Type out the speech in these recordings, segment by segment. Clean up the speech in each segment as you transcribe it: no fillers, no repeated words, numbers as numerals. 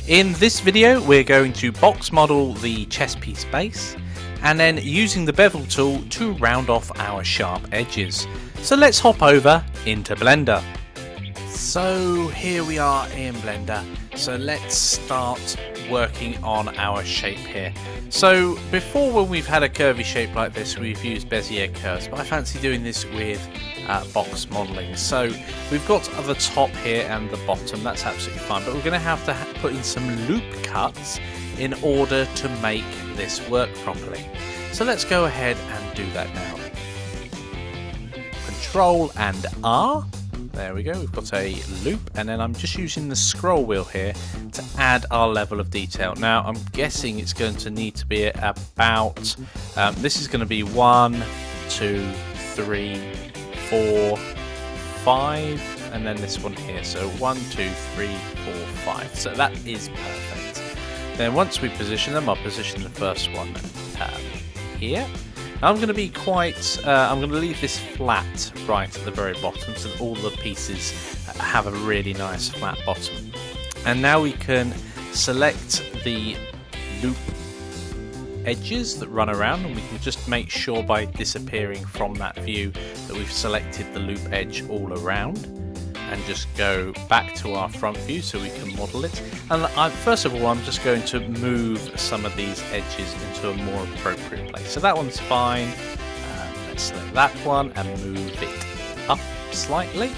In this video we're going to box model the chess piece base and then using the bevel tool to round off our sharp edges. So let's hop over into Blender. So here we are in Blender, so let's start working on our shape here. So before, when we've had a curvy shape like this, we've used Bezier curves, but I fancy doing this with box modeling. So we've got the top here and the bottom, that's absolutely fine, but we're going to have to put in some loop cuts in order to make this work properly. So let's go ahead and do that now. Control and R. There we go, we've got a loop, and then I'm just using the scroll wheel here to add our level of detail. Now I'm guessing it's going to need to be about, this is going to be 1, 2, 3, 4, 5, and then this one here. So 1, 2, 3, 4, 5. So that is perfect. Then once we position them, I'll position the first one here. I'm going to be I'm going to leave this flat right at the very bottom so that all the pieces have a really nice flat bottom. And now we can select the loop edges that run around, and we can just make sure by disappearing from that view that we've selected the loop edge all around, and just go back to our front view so we can model it. And first of all, I'm just going to move some of these edges into a more appropriate place. So that one's fine. Let's select that one and move it up slightly.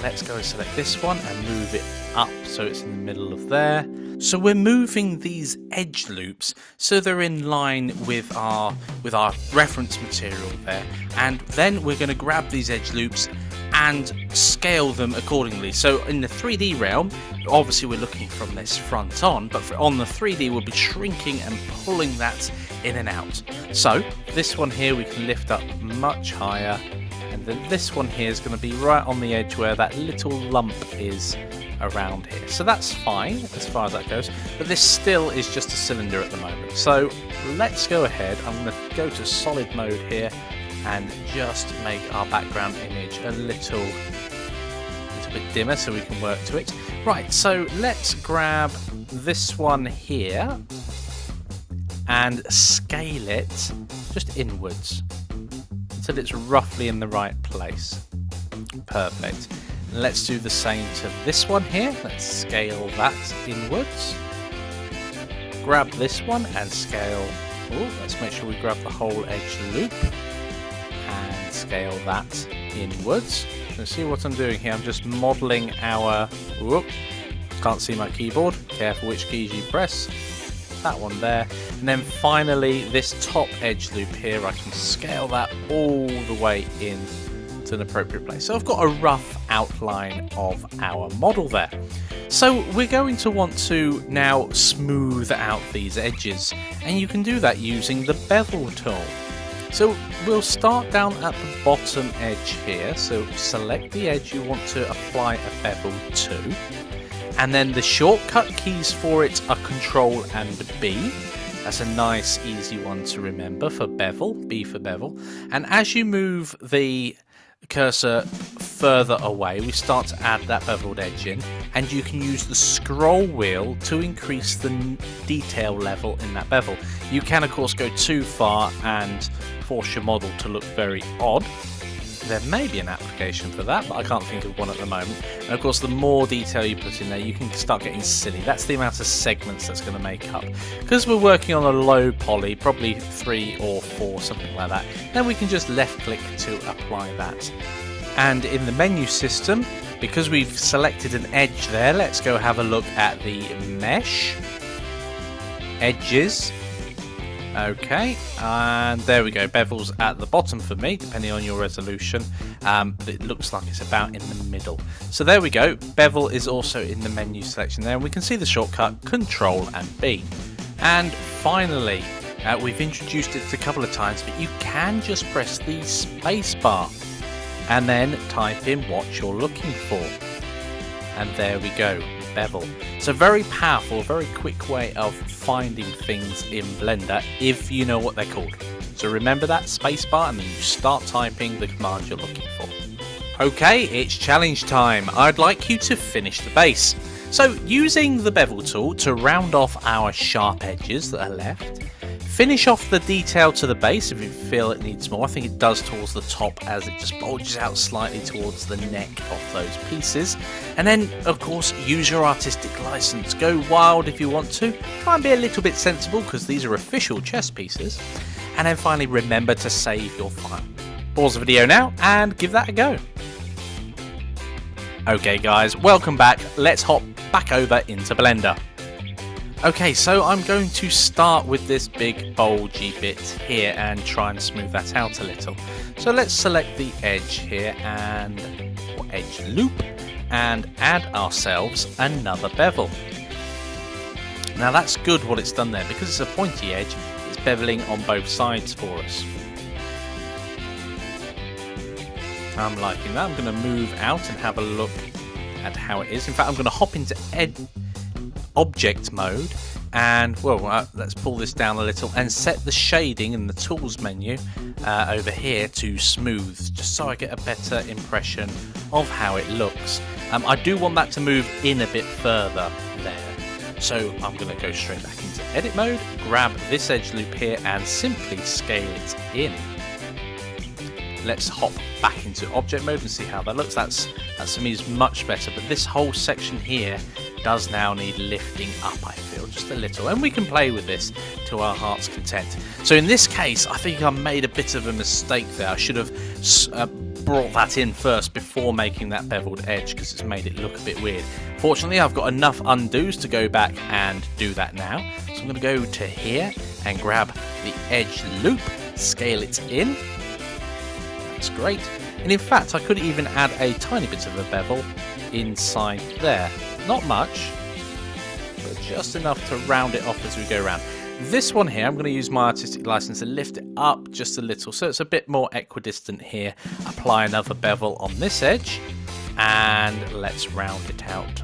Let's go and select this one and move it up so it's in the middle of there. So we're moving these edge loops so they're in line with our reference material there, and then we're going to grab these edge loops and scale them accordingly. So in the 3D realm, obviously we're looking from this front on, but on the 3D we'll be shrinking and pulling that in and out. So this one here we can lift up much higher, and then this one here is going to be right on the edge where that little lump is around here. So that's fine as far as that goes, but this still is just a cylinder at the moment. So let's go ahead, I'm going to go to solid mode here and just make our background image a little bit dimmer so we can work to it. Right, so let's grab this one here and scale it just inwards until it's roughly in the right place. Perfect. Let's do the same to this one here. Let's scale that inwards. Grab this one and scale. Let's make sure we grab the whole edge loop and scale that inwards. So see what I'm doing here? I'm just modeling our. Can't see my keyboard. Careful which keys you press. That one there, and then finally this top edge loop here. I can scale that all the way in to an appropriate place. So I've got a rough outline of our model there. So we're going to want to now smooth out these edges, and you can do that using the bevel tool. So we'll start down at the bottom edge here, so select the edge you want to apply a bevel to, and then the shortcut keys for it are Control and B. That's a nice easy one to remember for bevel, B for bevel. And as you move the cursor further away, we start to add that beveled edge in, and you can use the scroll wheel to increase the detail level in that bevel. You can of course go too far and force your model to look very odd. There may be an application for that, but I can't think of one at the moment. And of course, the more detail you put in there, you can start getting silly. That's the amount of segments that's going to make up. Because we're working on a low poly, probably 3 or 4, something like that, then we can just left click to apply that. And in the menu system, because we've selected an edge there, let's go have a look at the mesh, edges. Okay, and there we go, bevel's at the bottom for me, depending on your resolution, but it looks like it's about in the middle. So there we go, bevel is also in the menu selection there, and we can see the shortcut Control and B. And finally, we've introduced it a couple of times, but you can just press the space bar and then type in what you're looking for. And there we go, bevel. So very powerful, very quick way of finding things in Blender if you know what they're called. So remember that spacebar and then you start typing the command you're looking for. Okay, it's challenge time. I'd like you to finish the base. So using the bevel tool to round off our sharp edges that are left, finish off the detail to the base if you feel it needs more. I think it does towards the top as it just bulges out slightly towards the neck of those pieces. And then, of course, use your artistic license. Go wild if you want to. Try and be a little bit sensible because these are official chess pieces. And then finally, remember to save your file. Pause the video now and give that a go. Okay guys, welcome back. Let's hop back over into Blender. Okay, so I'm going to start with this big bulgy bit here and try and smooth that out a little. So let's select the edge here and edge loop and add ourselves another bevel. Now that's good what it's done there, because it's a pointy edge, it's beveling on both sides for us. I'm liking that. I'm going to move out and have a look at how it is. In fact, I'm going to hop into object mode and let's pull this down a little and set the shading in the tools menu over here to smooth, just so I get a better impression of how it looks. I do want that to move in a bit further there, so I'm going to go straight back into edit mode, grab this edge loop here and simply scale it in. Let's hop back into object mode and see how that looks. That for me is much better, but this whole section here does now need lifting up, I feel, just a little, and we can play with this to our heart's content. So in this case, I think I made a bit of a mistake there. I should have brought that in first before making that beveled edge, because it's made it look a bit weird. Fortunately, I've got enough undos to go back and do that now. So I'm going to go to here and grab the edge loop, scale it in. That's great. And in fact, I could even add a tiny bit of a bevel inside there. Not much, but just enough to round it off as we go around. This one here, I'm going to use my artistic license to lift it up just a little, so it's a bit more equidistant here. Apply another bevel on this edge, and let's round it out.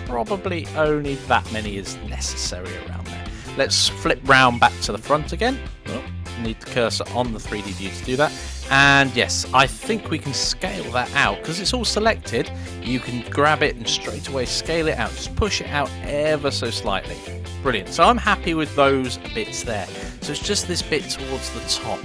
Probably only that many is necessary around there. Let's flip round back to the front again. Oh, need the cursor on the 3D view to do that. And yes, I think we can scale that out because it's all selected. You can grab it and straight away scale it out. Just push it out ever so slightly. Brilliant. So I'm happy with those bits there. So it's just this bit towards the top.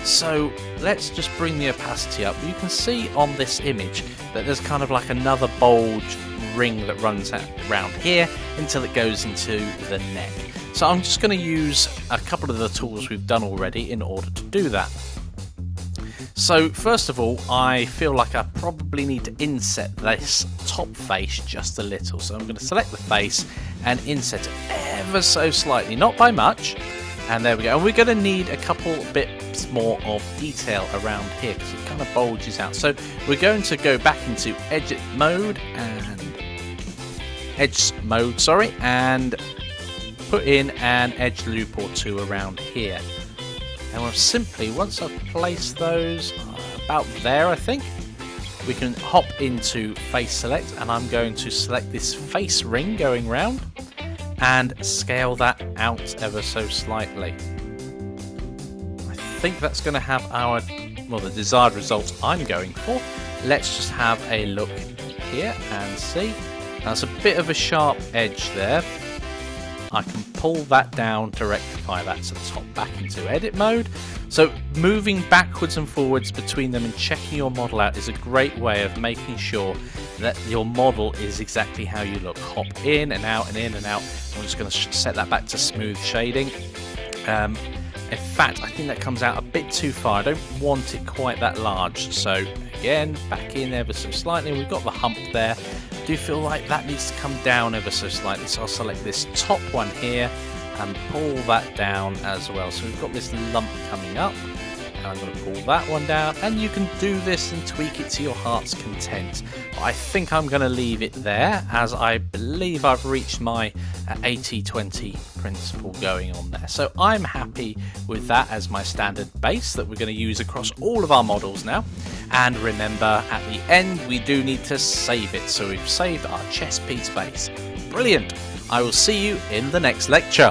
So let's just bring the opacity up. You can see on this image that there's kind of like another bulge ring that runs around here until it goes into the neck. So I'm just going to use a couple of the tools we've done already in order to do that. So first of all, I feel like I probably need to inset this top face just a little. So I'm going to select the face and inset it ever so slightly, not by much. And there we go. And we're going to need a couple bits more of detail around here because it kind of bulges out. So we're going to go back into edit mode and and put in an edge loop or two around here. And we'll simply, once I've placed those about there, I think, we can hop into face select, and I'm going to select this face ring going round and scale that out ever so slightly. I think that's going to have the desired results I'm going for. Let's just have a look here and see. That's a bit of a sharp edge there. I can pull that down to rectify that to the top, back into edit mode. So moving backwards and forwards between them and checking your model out is a great way of making sure that your model is exactly how you look. Hop in and out and in and out. I'm just going to set that back to smooth shading. In fact, I think that comes out a bit too far. I don't want it quite that large. So again, back in ever so slightly. We've got the hump there. I do feel like that needs to come down ever so slightly. So I'll select this top one here and pull that down as well. So we've got this lump coming up. And I'm going to pull that one down, and you can do this and tweak it to your heart's content. But I think I'm going to leave it there, as I believe I've reached my 80-20 principle going on there. So I'm happy with that as my standard base that we're going to use across all of our models now. And remember, at the end we do need to save it. So we've saved our chess piece base. Brilliant! I will see you in the next lecture.